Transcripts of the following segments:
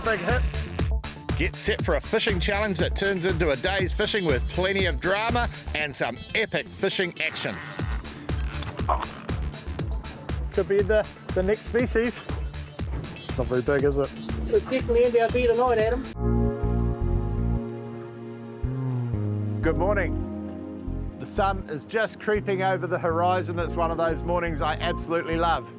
a big hit. Get set for a fishing challenge that turns into a day's fishing with plenty of drama and some epic fishing action. Could be the next species. Not very big, is it? It's definitely in our day tonight, Adam. Good morning. The sun is just creeping over the horizon. It's one of those mornings I absolutely love.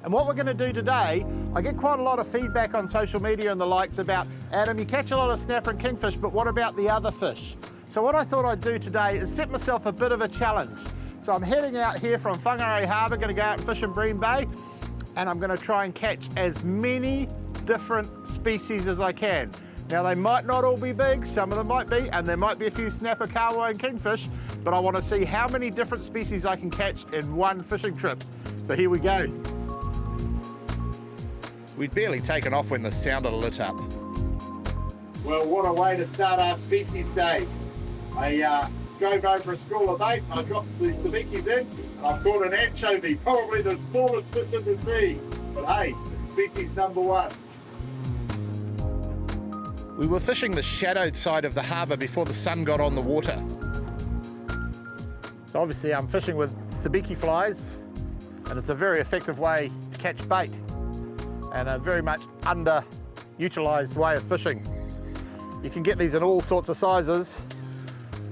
And what we're going to do today, I get quite a lot of feedback on social media and the likes about, Adam, you catch a lot of snapper and kingfish, but what about the other fish? So what I thought I'd do today is set myself a bit of a challenge. So I'm heading out here from Whangarei Harbour, going to go out and fish in Bream Bay, and I'm going to try and catch as many different species as I can. Now they might not all be big, some of them might be, and there might be a few snapper, kahawai and kingfish, but I want to see how many different species I can catch in one fishing trip. So here we go. We'd barely taken off when the sounder lit up. Well, what a way to start our species day. I drove over a school of bait, I dropped the sabikis in, and I've caught an anchovy, probably the smallest fish in the sea. But hey, it's species number one. We were fishing the shadowed side of the harbour before the sun got on the water. So obviously I'm fishing with sabiki flies, and it's a very effective way to catch bait, and a very much underutilised way of fishing. You can get these in all sorts of sizes,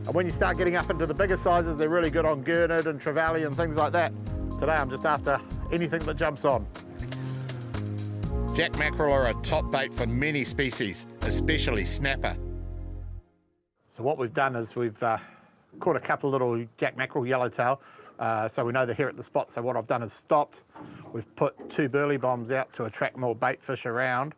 and when you start getting up into the bigger sizes, they're really good on gurnard and trevally and things like that. Today I'm just after anything that jumps on. Jack mackerel are a top bait for many species, especially snapper. So what we've done is we've caught a couple of little jack mackerel yellowtail, so we know they're here at the spot. So what I've done is stopped. We've put 2 burley bombs out to attract more bait fish around,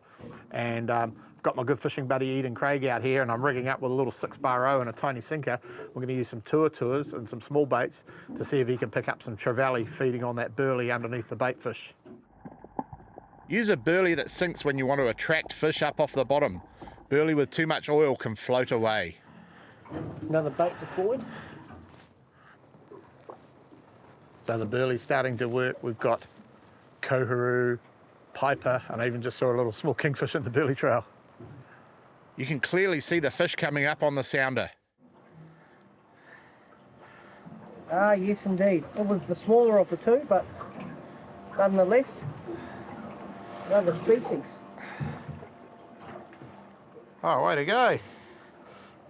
and I've got my good fishing buddy Eden Craig out here, and I'm rigging up with a little 6-bar row and a tiny sinker. We're going to use some tours and some small baits to see if he can pick up some trevally feeding on that burley underneath the bait fish. Use a burley that sinks when you want to attract fish up off the bottom. Burley with too much oil can float away. Another bait deployed. So the burley's starting to work. We've got koharu, piper, and I even just saw a little small kingfish in the burley trail. You can clearly see the fish coming up on the sounder. Ah, yes indeed. It was the smaller of the two, but nonetheless, another species. Oh, way to go.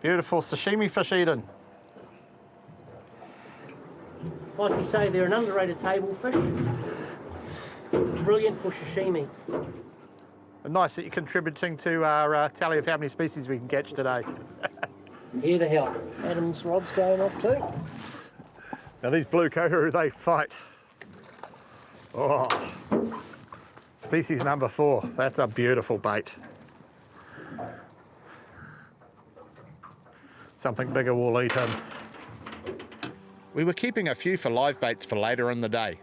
Beautiful sashimi fish, Eden. Like you say, they're an underrated table fish. Brilliant for sashimi. Nice that you're contributing to our tally of how many species we can catch today. Here to help. Adam's rod's going off too. Now these blue koharu, they fight. Oh, species number 4. That's a beautiful bait. Something bigger will eat him. We were keeping a few for live baits for later in the day.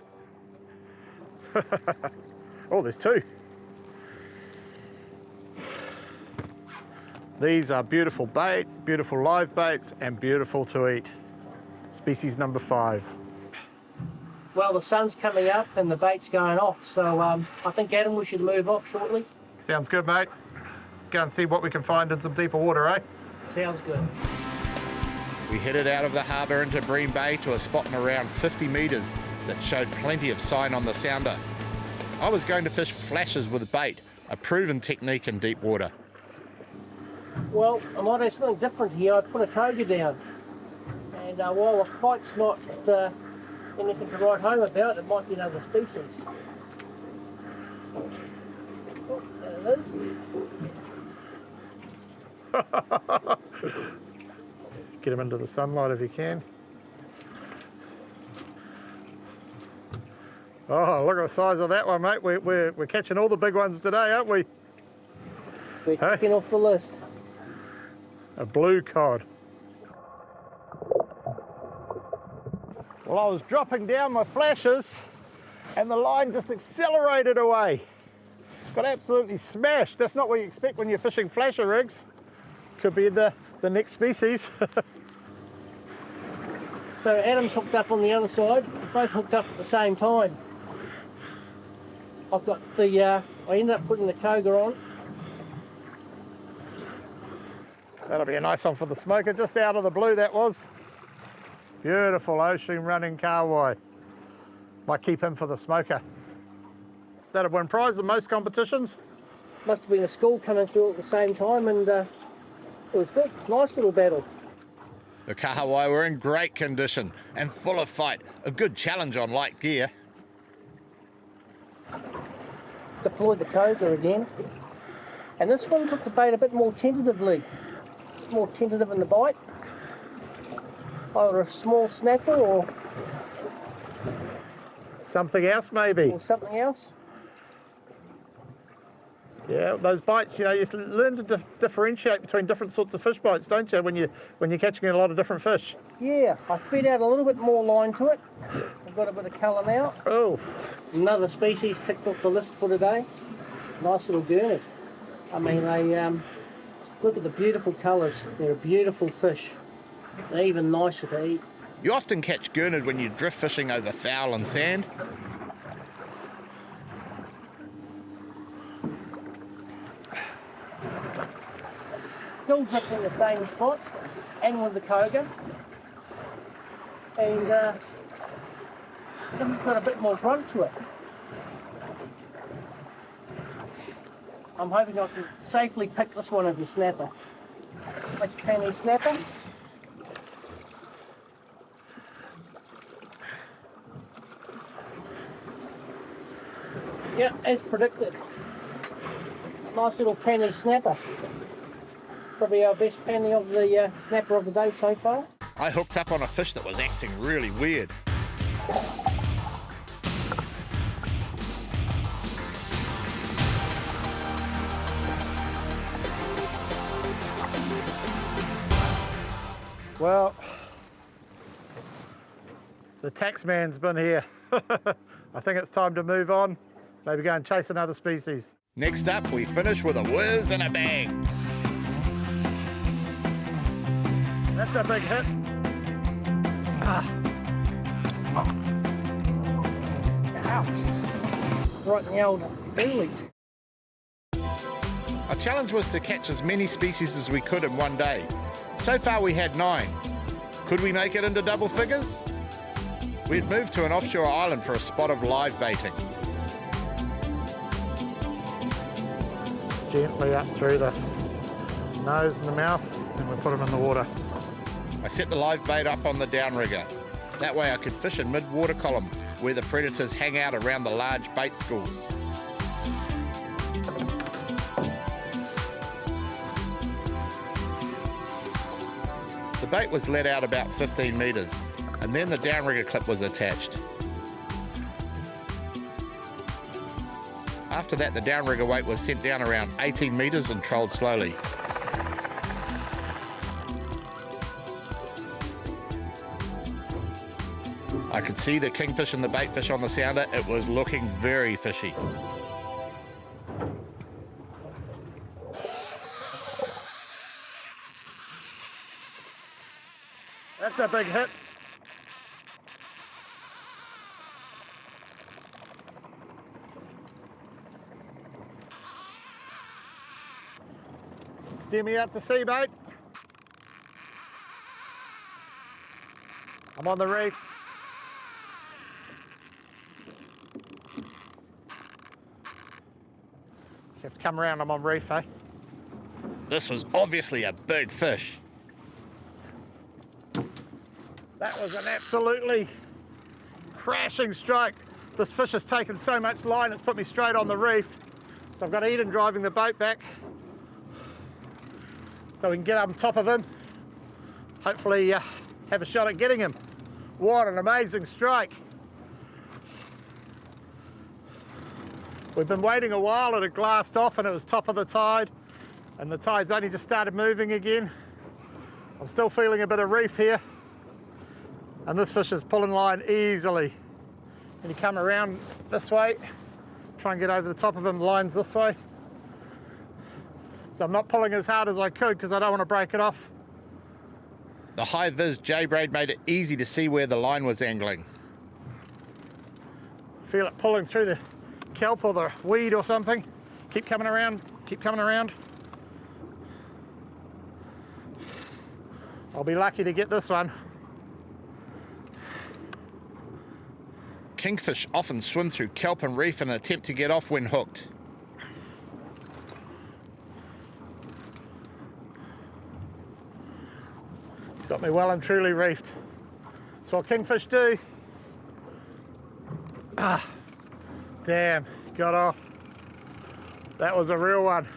Oh, there's 2. These are beautiful bait, beautiful live baits, and beautiful to eat. Species number 5. Well, the sun's coming up and the bait's going off, so I think, Adam, we should move off shortly. Sounds good, mate. Go and see what we can find in some deeper water, eh? Sounds good. We headed out of the harbour into Bream Bay to a spot in around 50 metres that showed plenty of sign on the sounder. I was going to fish flashes with bait, a proven technique in deep water. Well, I might have something different here. I put a koga down, and while the fight's not anything to write home about, it might be another species. Oh, there it is. Get him into the sunlight if you can. Oh, look at the size of that one, mate. We're catching all the big ones today, aren't we? We're ticking off the list. A blue cod. Well, I was dropping down my flashes and the line just accelerated away. Got absolutely smashed. That's not what you expect when you're fishing flasher rigs. Could be the next species. So Adam's hooked up on the other side. We're both hooked up at the same time. I've got the, I ended up putting the koga on That'll be a nice one for the smoker, just out of the blue that was. Beautiful ocean running kahawai. Might keep him for the smoker. That'll win prize in most competitions. Must have been a school coming through at the same time, and it was good. Nice little battle. The kahawai were in great condition and full of fight. A good challenge on light gear. Deployed the coga again. And this one took the bait a bit more tentatively. More tentative in the bite. Either a small snapper or Something else maybe. something else. Yeah, those bites, you know, you learn to differentiate between different sorts of fish bites, don't you, when you're catching a lot of different fish? Yeah, I fed out a little bit more line to it. I've got a bit of colour now. Oh, Another species ticked off the list for today. Nice little gurnard. I mean, they look at the beautiful colours. They're a beautiful fish. They're even nicer to eat. You often catch gurnard when you're drift fishing over foul and sand. Still drifting the same spot and with the coga. And this has got a bit more grunt to it. I'm hoping I can safely pick this one as a snapper. Nice penny snapper. Yeah, as predicted. Nice little penny snapper. Probably our best penny of the snapper of the day so far. I hooked up on a fish that was acting really weird. well, the tax man's been here. I think it's time to move on. Maybe go and chase another species. Next up, we finish with a whiz and a bang. That's a big hit. Ouch. Right in the old bellies. Our challenge was to catch as many species as we could in one day. So far we had 9. Could we make it into double figures? We'd moved to an offshore island for a spot of live baiting. Gently up through the nose and the mouth, and we put them in the water. I set the live bait up on the downrigger. That way I could fish in mid-water column where the predators hang out around the large bait schools. The bait was let out about 15 metres and then the downrigger clip was attached. After that, the downrigger weight was sent down around 18 metres and trolled slowly. I could see the kingfish and the baitfish on the sounder. It was looking very fishy. That's a big hit. Steer me out to sea, mate. I'm on the reef. You have to come around, I'm on reef, eh? This was obviously a big fish. That was an absolutely crashing strike. This fish has taken so much line, it's put me straight on the reef. So I've got Eden driving the boat back so we can get up on top of him. Hopefully have a shot at getting him. What an amazing strike. We've been waiting a while, it had glassed off and it was top of the tide, and the tide's only just started moving again. I'm still feeling a bit of reef here, and this fish is pulling line easily. And you come around this way, try and get over the top of him, the line's this way. So I'm not pulling as hard as I could because I don't want to break it off. The high-vis J-braid made it easy to see where the line was angling. Feel it pulling through the kelp or the weed or something. Keep coming around, keep coming around. I'll be lucky to get this one. Kingfish often swim through kelp and reef in an attempt to get off when hooked. Got me well and truly reefed. That's what kingfish do. Ah, damn, got off. That was a real one.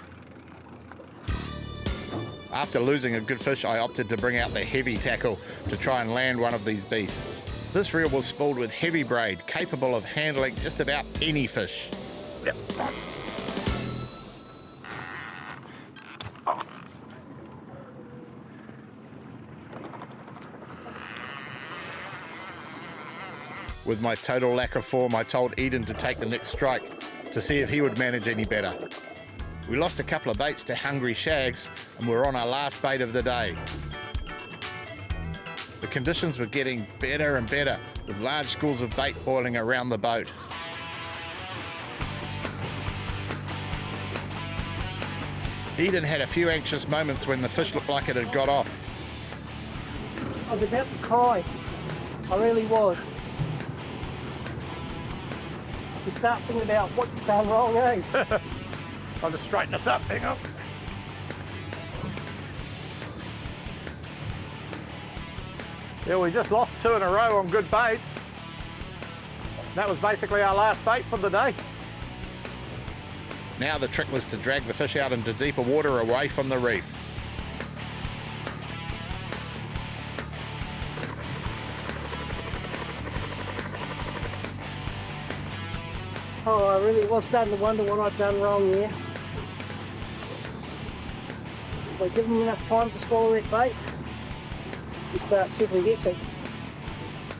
After losing a good fish, I opted to bring out the heavy tackle to try and land one of these beasts. This reel was spooled with heavy braid, capable of handling just about any fish. Yep. With my total lack of form, I told Eden to take the next strike to see if he would manage any better. We lost a couple of baits to hungry shags and we're on our last bait of the day. The conditions were getting better and better, with large schools of bait boiling around the boat. Eden had a few anxious moments when the fish looked like it had got off. I was about to cry. I really was. You start thinking about what you've done wrong, eh? I'll just straighten this up, hang on. Yeah, we just lost 2 in a row on good baits. That was basically our last bait for the day. Now the trick was to drag the fish out into deeper water away from the reef. Oh, I really was starting to wonder what I'd done wrong there. If I give them enough time to swallow that bait, you start second guessing.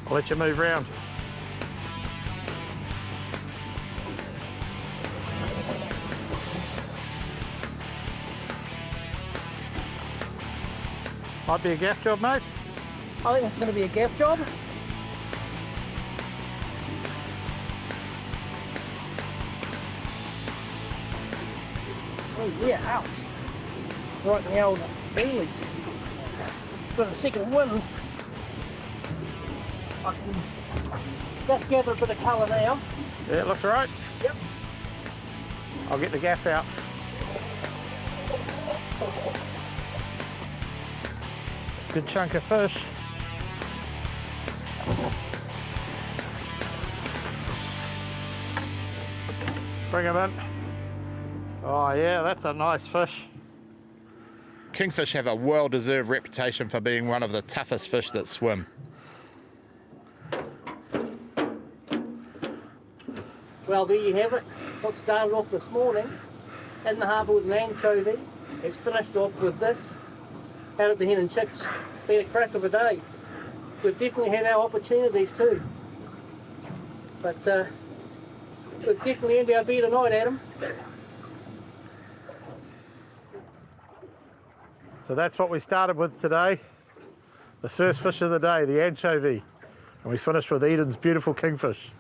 I'll let you move round. Might be a gaff job, mate. I think it's going to be a gaff job. Oh yeah, ouch. Right in the old bellies. Got a second wind. I can just gather a bit of colour now. Yeah, it looks all right. Yep. I'll get the gaff out. Good chunk of fish. Bring him in. Oh yeah, that's a nice fish. Kingfish have a well-deserved reputation for being one of the toughest fish that swim. Well, there you have it. What started off this morning in the harbour with an anchovy, it's finished off with this. Out at the Hen and Chicks, been a crack of a day. We've definitely had our opportunities too. But we've definitely earned our beer tonight, Adam. So that's what we started with today. The first fish of the day, the anchovy. And we finished with Eden's beautiful kingfish.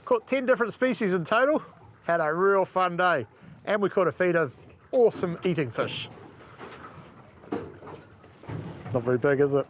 Caught 10 different species in total. Had a real fun day. And we caught a feed of awesome eating fish. Not very big, is it?